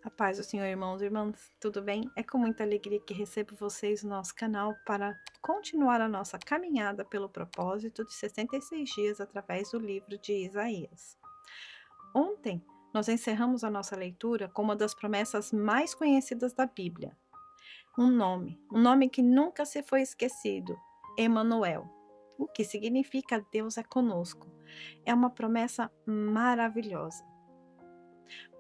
A paz do Senhor, irmãos e irmãs, tudo bem? É com muita alegria que recebo vocês no nosso canal para continuar a nossa caminhada pelo propósito de 66 dias através do livro de Isaías. Ontem, nós encerramos a nossa leitura com uma das promessas mais conhecidas da Bíblia. Um nome que nunca se foi esquecido, Emanuel, o que significa Deus é conosco. É uma promessa maravilhosa.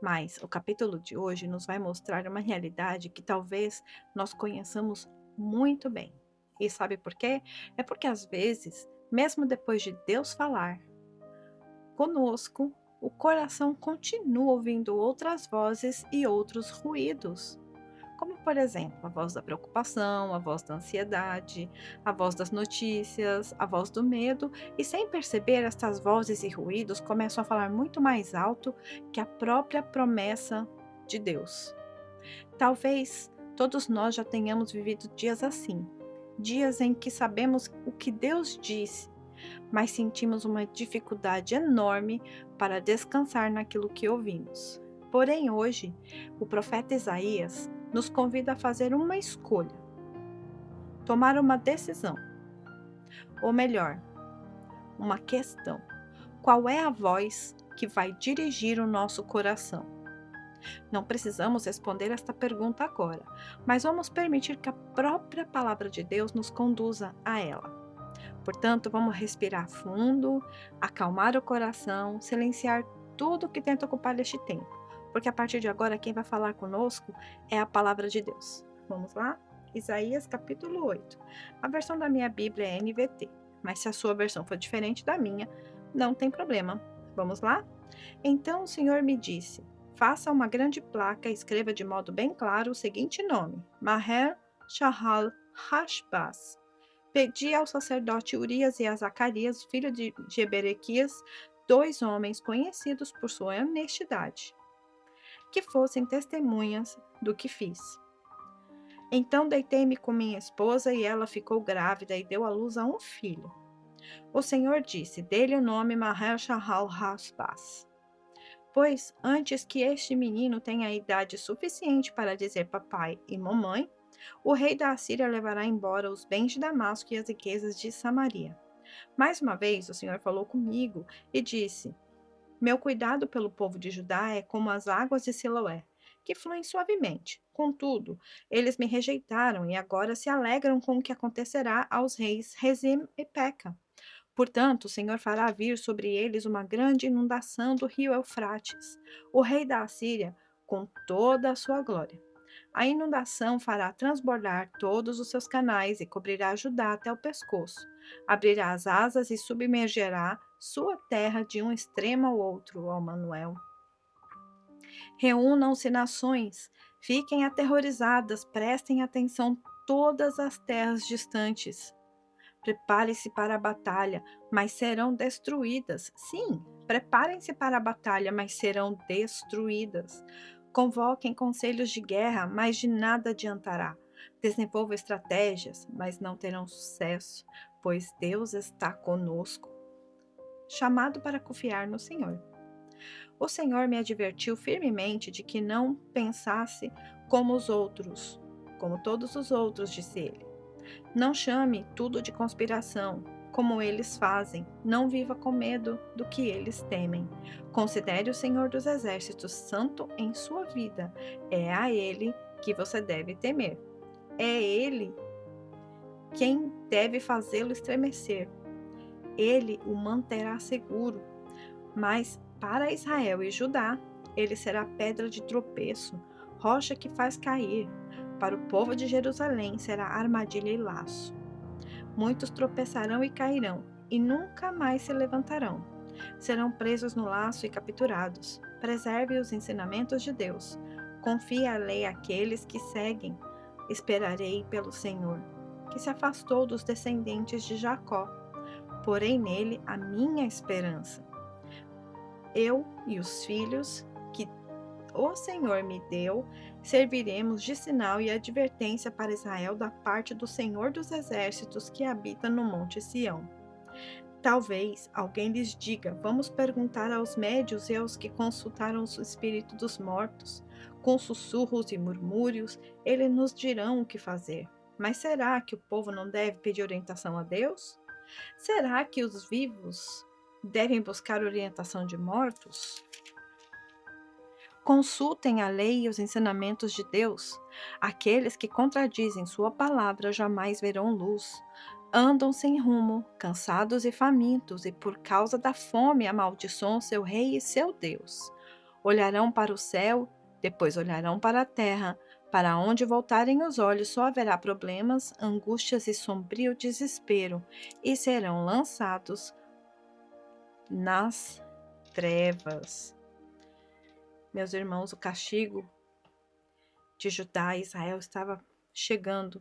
Mas o capítulo de hoje nos vai mostrar uma realidade que talvez nós conheçamos muito bem. E sabe por quê? É porque às vezes, mesmo depois de Deus falar conosco, o coração continua ouvindo outras vozes e outros ruídos. Como, por exemplo, a voz da preocupação, a voz da ansiedade, a voz das notícias, a voz do medo, e sem perceber, estas vozes e ruídos começam a falar muito mais alto que a própria promessa de Deus. Talvez todos nós já tenhamos vivido dias assim, dias em que sabemos o que Deus disse, mas sentimos uma dificuldade enorme para descansar naquilo que ouvimos. Porém, hoje, o profeta Isaías nos convida a fazer uma escolha, tomar uma decisão, ou melhor, uma questão. Qual é a voz que vai dirigir o nosso coração? Não precisamos responder esta pergunta agora, mas vamos permitir que a própria palavra de Deus nos conduza a ela. Portanto, vamos respirar fundo, acalmar o coração, silenciar tudo que tenta ocupar este tempo, porque a partir de agora quem vai falar conosco é a palavra de Deus. Vamos lá? Isaías capítulo 8. A versão da minha Bíblia é NVT, mas se a sua versão for diferente da minha, não tem problema. Vamos lá? Então o Senhor me disse: faça uma grande placa e escreva de modo bem claro o seguinte nome: Maher Shahal Hashbaz. Pedi ao sacerdote Urias e a Zacarias, filho de Jeberequias, dois homens conhecidos por sua honestidade, que fossem testemunhas do que fiz. Então deitei-me com minha esposa e ela ficou grávida e deu à luz a um filho. O Senhor disse: dê-lhe o nome Maher Shahal Hasbaz, pois antes que este menino tenha idade suficiente para dizer papai e mamãe, o rei da Assíria levará embora os bens de Damasco e as riquezas de Samaria. Mais uma vez o Senhor falou comigo e disse: meu cuidado pelo povo de Judá é como as águas de Siloé, que fluem suavemente. Contudo, eles me rejeitaram e agora se alegram com o que acontecerá aos reis Rezim e Peca. Portanto, o Senhor fará vir sobre eles uma grande inundação do rio Eufrates, o rei da Assíria, com toda a sua glória. A inundação fará transbordar todos os seus canais e cobrirá Judá até o pescoço. Abrirá as asas e submergerá sua terra de um extremo ao outro, ó Manuel. Reúnam-se nações, fiquem aterrorizadas, prestem atenção todas as terras distantes. Prepare-se para a batalha, mas serão destruídas. Sim, preparem-se para a batalha, mas serão destruídas. Convoquem conselhos de guerra, mas de nada adiantará. Desenvolvam estratégias, mas não terão sucesso, pois Deus está conosco. Chamado para confiar no Senhor. O Senhor me advertiu firmemente de que não pensasse como os outros, como todos os outros, disse ele. Não chame tudo de conspiração, como eles fazem. Não viva com medo do que eles temem. Considere o Senhor dos Exércitos santo em sua vida. É a Ele que você deve temer. É Ele quem deve fazê-lo estremecer. Ele o manterá seguro. Mas para Israel e Judá, ele será pedra de tropeço, rocha que faz cair. Para o povo de Jerusalém será armadilha e laço. Muitos tropeçarão e cairão, e nunca mais se levantarão. Serão presos no laço e capturados. Preserve os ensinamentos de Deus. Confie a lei àqueles que seguem. Esperarei pelo Senhor, que se afastou dos descendentes de Jacó. Porém nele a minha esperança. Eu e os filhos que o Senhor me deu, serviremos de sinal e advertência para Israel da parte do Senhor dos Exércitos que habita no Monte Sião. Talvez alguém lhes diga: vamos perguntar aos médios e aos que consultaram o espírito dos mortos. Com sussurros e murmúrios, eles nos dirão o que fazer. Mas será que o povo não deve pedir orientação a Deus? Será que os vivos devem buscar orientação de mortos? Consultem a lei e os ensinamentos de Deus. Aqueles que contradizem sua palavra jamais verão luz. Andam sem rumo, cansados e famintos, e por causa da fome amaldiçoam seu rei e seu Deus. Olharão para o céu, depois olharão para a terra. Para onde voltarem os olhos só haverá problemas, angústias e sombrio desespero, e serão lançados nas trevas. Meus irmãos, o castigo de Judá e Israel estava chegando.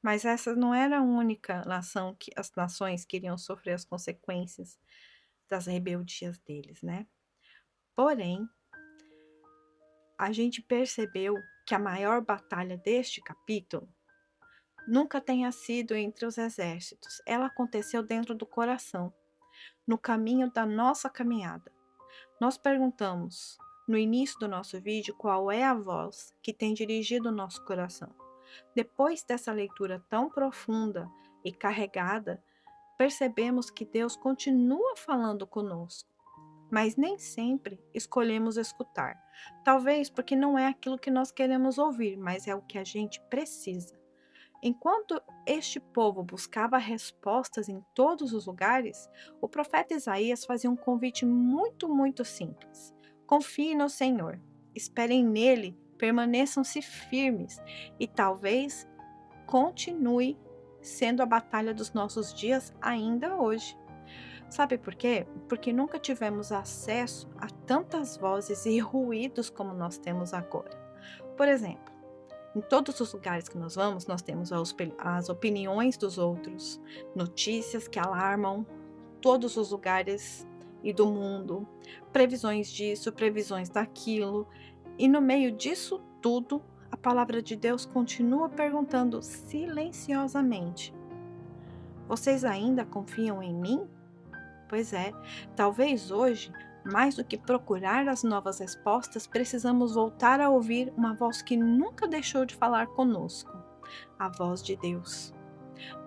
Mas essa não era a única nação que as nações queriam sofrer as consequências das rebeldias deles, né? Porém, a gente percebeu que a maior batalha deste capítulo nunca tenha sido entre os exércitos. Ela aconteceu dentro do coração, no caminho da nossa caminhada. Nós perguntamos no início do nosso vídeo qual é a voz que tem dirigido o nosso coração. Depois dessa leitura tão profunda e carregada, percebemos que Deus continua falando conosco, mas nem sempre escolhemos escutar. Talvez porque não é aquilo que nós queremos ouvir, mas é o que a gente precisa. Enquanto este povo buscava respostas em todos os lugares, o profeta Isaías fazia um convite muito simples. Confiem no Senhor, esperem nele, permaneçam-se firmes e talvez continue sendo a batalha dos nossos dias ainda hoje. Sabe por quê? Porque nunca tivemos acesso a tantas vozes e ruídos como nós temos agora. Por exemplo, em todos os lugares que nós vamos, nós temos as opiniões dos outros, notícias que alarmam todos os lugares e do mundo, previsões disso, previsões daquilo, e no meio disso tudo, a palavra de Deus continua perguntando silenciosamente: vocês ainda confiam em mim? Pois é, talvez hoje, mais do que procurar as novas respostas, precisamos voltar a ouvir uma voz que nunca deixou de falar conosco, a voz de Deus.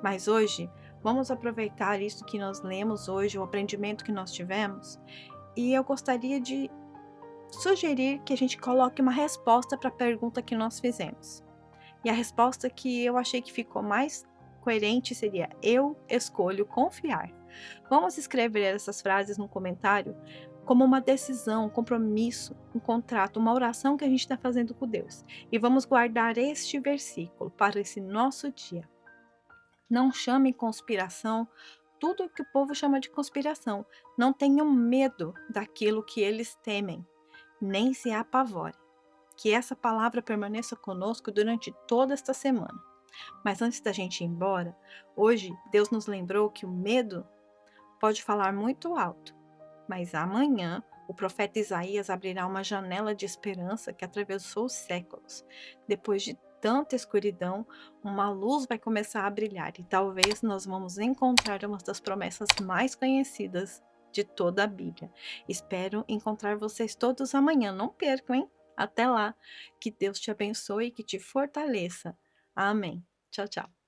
Mas hoje, vamos aproveitar isso que nós lemos hoje, o aprendimento que nós tivemos, e eu gostaria de sugerir que a gente coloque uma resposta para a pergunta que nós fizemos. E a resposta que eu achei que ficou mais coerente seria: eu escolho confiar. Vamos escrever essas frases no comentário como uma decisão, um compromisso, um contrato, uma oração que a gente está fazendo com Deus. E vamos guardar este versículo para esse nosso dia. Não chame conspiração tudo o que o povo chama de conspiração. Não tenham medo daquilo que eles temem, nem se apavorem. Que essa palavra permaneça conosco durante toda esta semana. Mas antes da gente ir embora, hoje Deus nos lembrou que o medo pode falar muito alto, mas amanhã o profeta Isaías abrirá uma janela de esperança que atravessou os séculos. Depois de tanta escuridão, uma luz vai começar a brilhar e talvez nós vamos encontrar uma das promessas mais conhecidas de toda a Bíblia. Espero encontrar vocês todos amanhã. Não percam, hein? Até lá. Que Deus te abençoe e que te fortaleça. Amém. Tchau, tchau.